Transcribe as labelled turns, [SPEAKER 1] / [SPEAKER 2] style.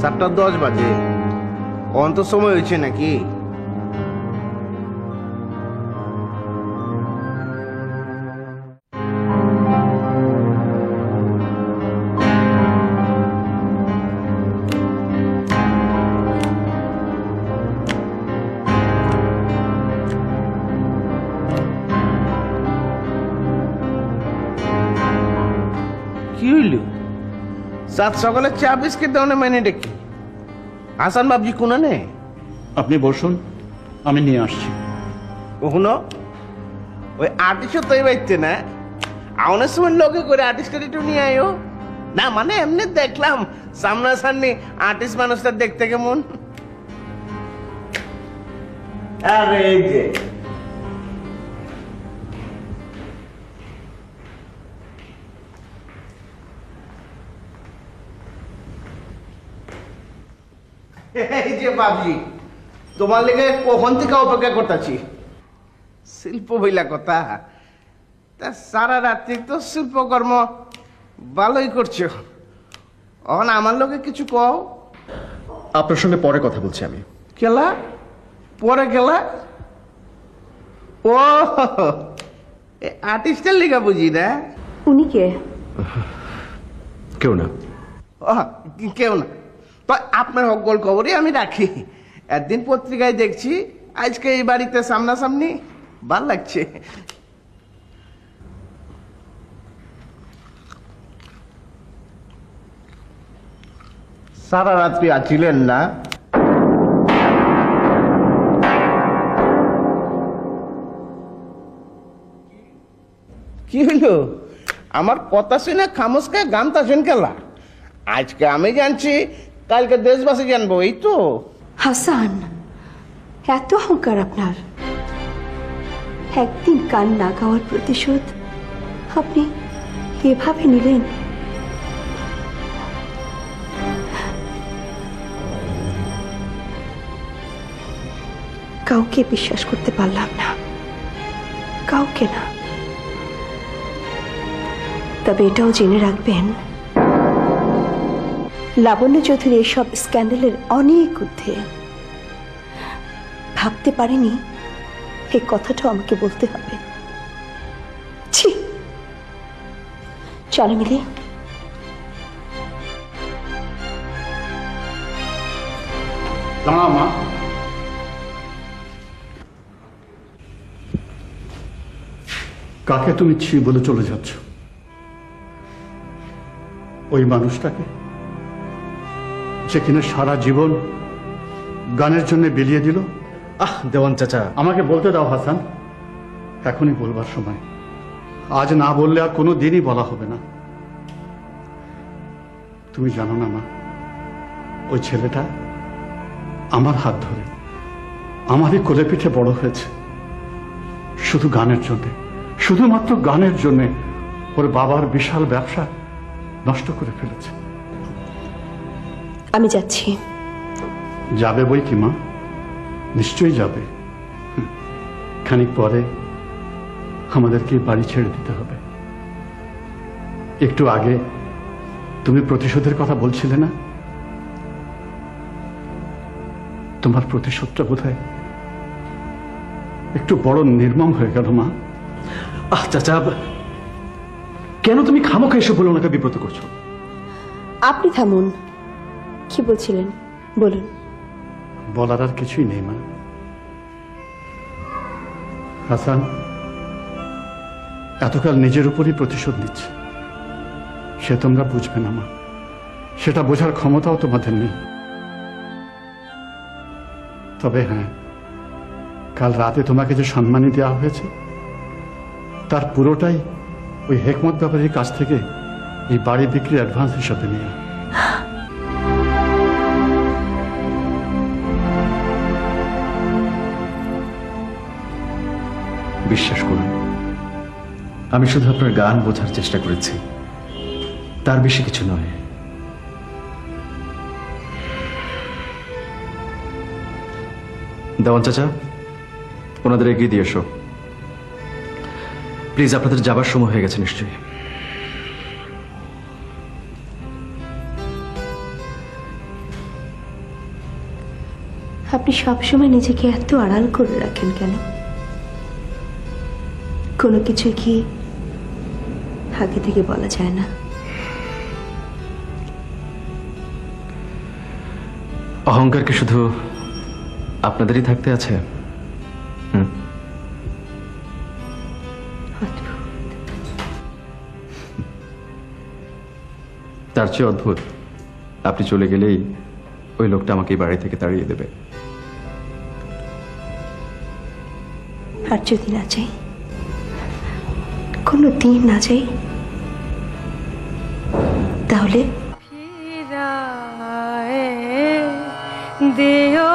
[SPEAKER 1] 7:10 বাজে, অন্ত সময় হয়েছে নাকি? কি হইল? সাত সকালে চা বিস্কিট দেওয়া মানে ডেকে হাসান বাবজি কোনা নে?
[SPEAKER 2] আপনি বসুন, আমি নিয়ে আসছি।
[SPEAKER 1] কখনো ওই আর্টিস্টও তৈ বাইতে না, আউনের সময় লোকে করে আর্টিস্টকে একটু নিয়ে আয়ো না, মানে এমনি দেখলাম সামনাসামনি আর্টিস্ট মানুষটা দেখতে কেমন। আরে এই যে এই যে বাবজি, তোমার লেগে কখন থেকে অপেক্ষা করতেছি। শিল্প বইলা কথা, তা সারা রাত্রি তো শিল্পকর্ম ভালোই করছো, এখন আমার লোকে কিছু কও।
[SPEAKER 3] আপনার সঙ্গে পরে কথা বলছি আমি।
[SPEAKER 1] খেলা পরে খেলা? ও আর্টিস্টের লেখা বুঝি না?
[SPEAKER 4] উনি কে?
[SPEAKER 3] কেউ না।
[SPEAKER 1] ও কেউ না, তো আপনার সকল খবরই আমি রাখি। একদিন পত্রিকায় দেখছি আজকে এই বাড়িতে সামনাসামনি, ভাল লাগছে। সারা রাত্রি আছিলেন না? কি হইল? আমার কথা শুনে খামোশকে গামতাছেন কেলা? আজকে আমি জানছি, কালকে দেশবাসী জানবো, এই তো।
[SPEAKER 4] হাসান, এত অহংকার আপনার! একদিন কান না গাওয়ার প্রতিশোধ আপনি এভাবে নিলেন? কাউকে বিশ্বাস করতে পারলাম না, কাউকে না। তবে এটাও জেনে রাখবেন, লাবণ্য চৌধুরী এসব স্ক্যান্ডালের অনেক ঊর্ধ্বে। ভাবতে পারিনি এই কথাটাও আমাকে বলতে হবে। ছি, চলো মিলি।
[SPEAKER 2] দাঁড়া মা, কাকে তুমি ছি বলে চলে যাচ্ছ? ওই মানুষটাকে, যে কিনা সারা জীবন গানের জন্য বিলিয়ে দিল।
[SPEAKER 3] দেওয়ান চাচা,
[SPEAKER 2] আমাকে বলতে দাও হাসান, এখনই বলবার সময়। আজ না বললে আর কোনো দিনই বলা হবে না। তুমি জানো না মা, ওই ছেলেটা আমার হাত ধরে আমারই কোলে পিঠে বড় হয়েছে, শুধু গানের জন্যে, শুধুমাত্র গানের জন্যে ওর বাবার বিশাল ব্যবসা নষ্ট করে ফেলেছে।
[SPEAKER 4] আমি যাচ্ছি।
[SPEAKER 2] যাবে বই কি মা, নিশ্চয়ই যাবে। খানিক পরে আমাদেরকে বাড়ি ছেড়ে দিতে হবে। একটু আগে তুমি প্রতিশোধের কথা বলছিলে না? তোমার প্রতিশোধটা বোধহয় একটু বড় নির্মম হয়ে গেল মা।
[SPEAKER 3] চাচা, কেন তুমি খামোখা এসে বলে ওনাকে বিব্রত করছো?
[SPEAKER 4] আপনি থামুন, কি বলছিলেন বলুন।
[SPEAKER 2] বলার আর কিছুই নেই মা। হাসান এতকাল নিজের উপরই প্রতিশোধ নিচ্ছে, সে তোমরা বুঝবে না মা, সেটা বোঝার ক্ষমতাও তোমাদের নেই। তবে হ্যাঁ, কাল রাতে তোমাকে যে সম্মানী দেওয়া হয়েছে তার পুরোটাই ওই হেকমত ব্যাপারীর কাছ থেকে এই বাড়ি বিক্রির অ্যাডভান্স হিসাবে নিয়ে।
[SPEAKER 3] বিশ্বাস করুন, আমি শুধু আপনার গান বোঝার চেষ্টা করেছি, তার বেশি কিছু নয়। দেওয়ান চাচা, ওনাদের এগিয়ে দিয়ে এসো প্লিজ। আপনাদের যাবার সময় হয়ে গেছে নিশ্চয়ই।
[SPEAKER 4] আপনি সবসময় নিজেকে এত আড়াল করে রাখেন কেন? কোনো কিছু কি আগে থেকে বলা যায় না?
[SPEAKER 3] অহংকার কি শুধু আপনাদেরই থাকতে আছে?
[SPEAKER 4] অদ্ভুত।
[SPEAKER 3] তার চেয়ে অদ্ভুত আপনি চলে গেলেই ওই লোকটা আমাকে এই বাড়ি থেকে তাড়িয়ে দেবে।
[SPEAKER 4] আর যদি না চাই, কোনো দিন না চাই, তাহলে
[SPEAKER 5] দিও